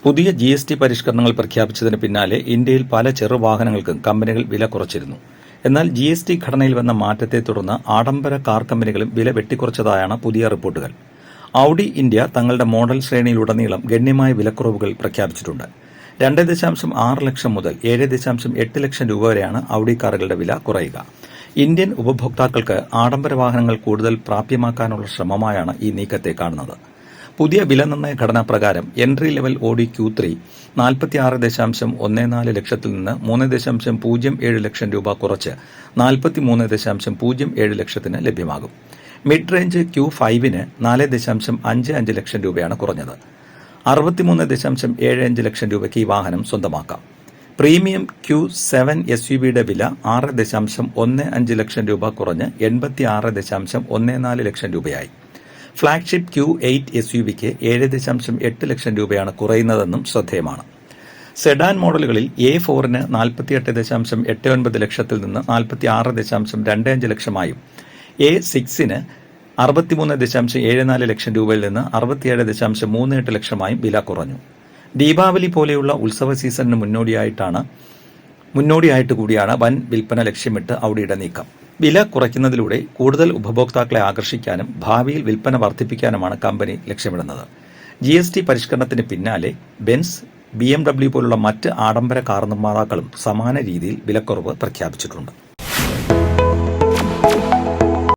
പുതിയ GST പരിഷ്കരണങ്ങൾ പ്രഖ്യാപിച്ചതിന് പിന്നാലെ ഇന്ത്യയിൽ പല ചെറുവാഹനങ്ങൾക്കും കമ്പനികൾ വില കുറച്ചിരുന്നു. എന്നാൽ GST ഘടനയിൽ വന്ന മാറ്റത്തെ തുടർന്ന് ആഡംബര കാർ കമ്പനികളും വില വെട്ടിക്കുറച്ചതായാണ് പുതിയ റിപ്പോർട്ടുകൾ. ഔഡി ഇന്ത്യ തങ്ങളുടെ മോഡൽ ശ്രേണിയിലുടനീളം ഗണ്യമായ വിലക്കുറവുകൾ പ്രഖ്യാപിച്ചിട്ടുണ്ട്. 2.6 ലക്ഷം മുതൽ 7.8 ലക്ഷം രൂപ വരെയാണ് ഔഡി കാറുകളുടെ വില കുറയുക. ഇന്ത്യൻ ഉപഭോക്താക്കൾക്ക് ആഡംബര വാഹനങ്ങൾ കൂടുതൽ പ്രാപ്യമാക്കാനുള്ള ശ്രമമായാണ് ഈ നീക്കത്തെ കാണുന്നത്. പുതിയ വിലനിർണ്ണയ ഘടന പ്രകാരം എൻട്രി ലെവൽ ഓഡി Q3 46.14 ലക്ഷത്തിൽ നിന്ന് 3.07 ലക്ഷം രൂപ കുറച്ച് 43.07 ലക്ഷത്തിന് ലഭ്യമാകും. മിഡ് റേഞ്ച് Q5ന് 4.55 ലക്ഷം രൂപയാണ് കുറഞ്ഞത്. 63.75 ലക്ഷം രൂപയ്ക്ക് ഈ വാഹനം സ്വന്തമാക്കാം. പ്രീമിയം Q7 SUVയുടെ വില 6.15 ലക്ഷം രൂപ കുറഞ്ഞ് 86.14 ലക്ഷം രൂപയായി. ഫ്ളാഗ്ഷിപ്പ് Q8 SUVക്ക് 7.8 ലക്ഷം രൂപയാണ് കുറയുന്നതെന്നും ശ്രദ്ധേയമാണ്. സെഡാൻ മോഡലുകളിൽ A4ന് 48.89 ലക്ഷത്തിൽ നിന്ന് 46.25 ലക്ഷമായും A6ന് 63.74 ലക്ഷം രൂപയിൽ നിന്ന് 67.38 ലക്ഷമായും വില കുറഞ്ഞു. ദീപാവലി പോലെയുള്ള ഉത്സവ സീസണിന് മുന്നോടിയായിട്ട് കൂടിയാണ് വൻ വിൽപ്പന ലക്ഷ്യമിട്ട് ഔഡിയുടെ നീക്കം. വില കുറയ്ക്കുന്നതിലൂടെ കൂടുതൽ ഉപഭോക്താക്കളെ ആകർഷിക്കാനും ഭാവിയിൽ വിൽപ്പന വർദ്ധിപ്പിക്കാനുമാണ് കമ്പനി ലക്ഷ്യമിടുന്നത്. GST പരിഷ്കരണത്തിന് പിന്നാലെ ബെൻസ്, BMW പോലുള്ള മറ്റ് ആഡംബര കാർ നിർമ്മാതാക്കളും സമാന രീതിയിൽ വിലക്കുറവ് പ്രഖ്യാപിച്ചിട്ടുണ്ട്.